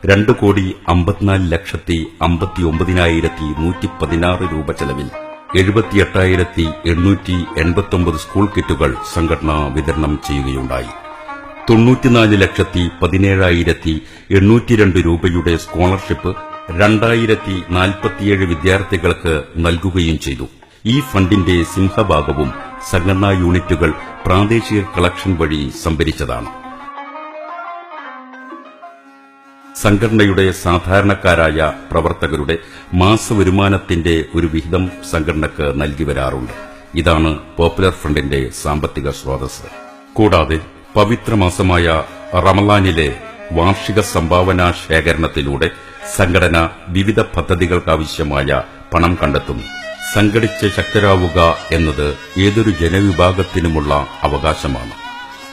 2,54,59,116 രൂപ ചെലവിൽ 78,889 സ്കൂൾ കിറ്റുകൾ സംഘടന വിതരണം ചെയ്യുകയുണ്ടായി. 94,17,802 രൂപയുടെ സ്കോളർഷിപ്പ് 2,047 വിദ്യാർത്ഥികൾക്ക് നൽകുകയും ചെയ്തു. ഈ ഫണ്ടിന്റെ സിംഹഭാഗവും സംഘടനാ യൂണിറ്റുകൾ പ്രാദേശിക കളക്ഷൻ വഴി സംഭരിച്ചതാണ്. സംഘടനയുടെ സാധാരണക്കാരായ പ്രവർത്തകരുടെ മാസവരുമാനത്തിന്റെ ഒരു വിഹിതം സംഘടനയ്ക്ക് നൽകി വരാറുണ്ട്. ഇതാണ് പോപ്പുലർ ഫ്രണ്ടിന്റെ സാമ്പത്തിക സ്രോതസ്. കൂടാതെ പവിത്രമാസമായ റമളാനിലെ വാർഷിക സംഭാവനാ ശേഖരണത്തിലൂടെ സംഘടന വിവിധ പദ്ധതികൾക്കാവശ്യമായ പണം കണ്ടെത്തുന്നു. സംഘടിച്ച് ശക്തരാവുക എന്നത് ഏതൊരു ജനവിഭാഗത്തിനുമുള്ള അവകാശമാണ്.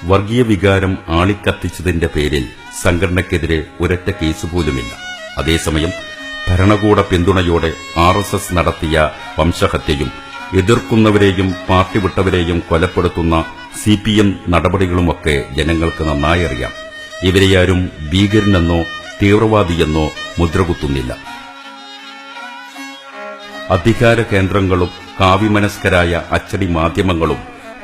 വർഗീയ വികാരം ആളിക്കത്തിച്ചതിന്റെ പേരിൽ സംഘടനയ്ക്കെതിരെ ഒരൊറ്റ കേസ് പോലുമില്ല. അതേസമയം ഭരണകൂട പിന്തുണയോടെ RSS നടത്തിയ വംശഹത്യയും എതിർക്കുന്നവരെയും പാർട്ടി വിട്ടവരെയും കൊലപ്പെടുത്തുന്ന CPM നടപടികളുമൊക്കെ ജനങ്ങൾക്ക് നന്നായി അറിയാം. ഇവരെയാരും ഭീകരനെന്നോ തീവ്രവാദിയെന്നോ മുദ്രകുത്തുന്നില്ല. അധികാര കേന്ദ്രങ്ങളും കാവ്യമനസ്കരായ അച്ചടി മാധ്യമങ്ങളും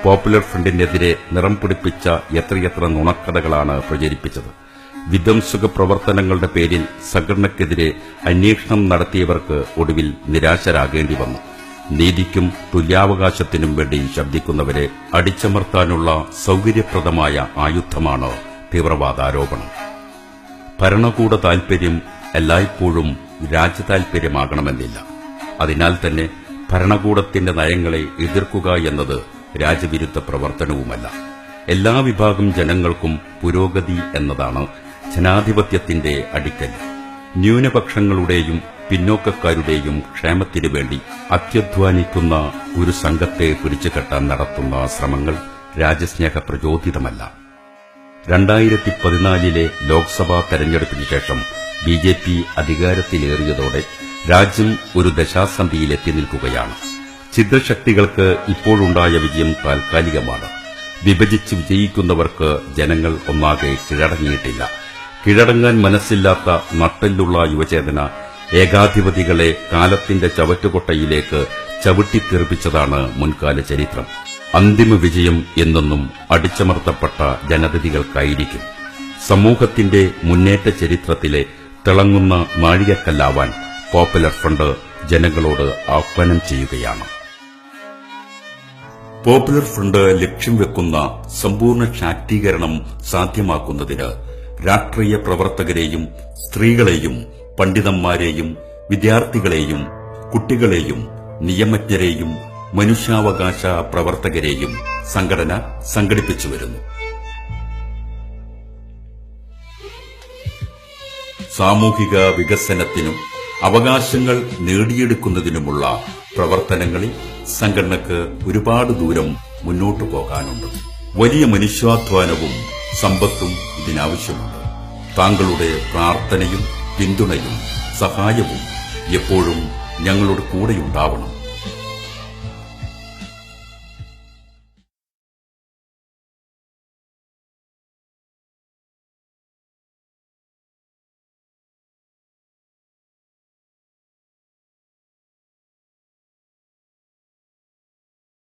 പോപ്പുലർ ഫ്രണ്ടിനെതിരെ നിറം പിടിപ്പിച്ച എത്രയെത്ര നുണക്കഥകളാണ് പ്രചരിപ്പിച്ചത്. വിധ്വംസക പ്രവർത്തനങ്ങളുടെ പേരിൽ സംഘടനയ്ക്കെതിരെ അന്വേഷണം നടത്തിയവർക്ക് ഒടുവിൽ നിരാശരാകേണ്ടി വന്നു. നീതിക്കും തുല്യാവകാശത്തിനും വേണ്ടി ശബ്ദിക്കുന്നവരെ അടിച്ചമർത്താനുള്ള സൌകര്യപ്രദമായ ആയുധമാണ് തീവ്രവാദാരോപണം. ഭരണകൂട താൽപര്യം എല്ലായ്പ്പോഴും രാജ്യതാൽപര്യമാകണമെന്നില്ല. അതിനാൽ തന്നെ ഭരണകൂടത്തിന്റെ നയങ്ങളെ എതിർക്കുക എന്നത് രാജ്യവിരുദ്ധ പ്രവർത്തനവുമല്ല. എല്ലാ വിഭാഗം ജനങ്ങൾക്കും പുരോഗതി എന്നതാണ് ജനാധിപത്യത്തിന്റെ അടിക്കല്ല്. ന്യൂനപക്ഷങ്ങളുടെയും പിന്നോക്കക്കാരുടെയും ക്ഷേമത്തിനു വേണ്ടി അത്യധ്വാനിക്കുന്ന ഒരു സംഘത്തെ പിടിച്ചുകെട്ടാൻ നടത്തുന്ന ശ്രമങ്ങൾ രാജ്യസ്നേഹ പ്രചോദിതമല്ല. 2014 ലോക്സഭാ തെരഞ്ഞെടുപ്പിന് ശേഷം BJP അധികാരത്തിലേറിയതോടെ രാജ്യം ഒരു ദശാസന്ധിയിലെത്തി നിൽക്കുകയാണ്. ഛിദ്രശക്തികൾക്ക് ഇപ്പോഴുണ്ടായ വിജയം താൽക്കാലികമാണ്. വിഭജിച്ച് വിജയിക്കുന്നവർക്ക് ജനങ്ങൾ ഒന്നാകെ കീഴടങ്ങിയിട്ടില്ല. കീഴടങ്ങാൻ മനസ്സില്ലാത്ത നട്ടെല്ലുള്ള യുവചേതന ഏകാധിപതികളെ കാലത്തിന്റെ ചവറ്റുകൊട്ടയിലേക്ക് ചവിട്ടിത്തെറിപ്പിച്ചതാണ് മുൻകാല ചരിത്രം. അന്തിമ വിജയം എന്നെന്നും അടിച്ചമർത്തപ്പെട്ട ജനതതികൾക്കായിരിക്കും. സമൂഹത്തിന്റെ മുന്നേറ്റ ചരിത്രത്തിലെ തിളങ്ങുന്ന നാഴികക്കല്ലാവാൻ പോപ്പുലർ ഫ്രണ്ട് ജനങ്ങളോട് ആഹ്വാനം ചെയ്യുകയാണ്. പോപ്പുലർ ഫ്രണ്ട് ലക്ഷ്യം വെക്കുന്ന സമ്പൂർണ്ണ ശാക്തീകരണം സാധ്യമാക്കുന്നതിന് രാഷ്ട്രീയ പ്രവർത്തകരെയും സ്ത്രീകളെയും പണ്ഡിതന്മാരെയും വിദ്യാർത്ഥികളെയും കുട്ടികളെയും നിയമജ്ഞരെയും മനുഷ്യാവകാശ പ്രവർത്തകരെയും സംഘടന സംഘടിപ്പിച്ചുവരുന്നു. സാമൂഹിക വികസനത്തിനും അവകാശങ്ങൾ നേടിയെടുക്കുന്നതിനുമുള്ള പ്രവർത്തനങ്ങളിൽ സംഘടനയ്ക്ക് ഒരുപാട് ദൂരം മുന്നോട്ടു പോകാനുണ്ട്. വലിയ മനുഷ്യാധ്വാനവും സമ്പത്തും ഇതിനാവശ്യമുണ്ട്. താങ്കളുടെ പ്രാർത്ഥനയും പിന്തുണയും സഹായവും എപ്പോഴും ഞങ്ങളുടെ കൂടെയുണ്ടാവണം.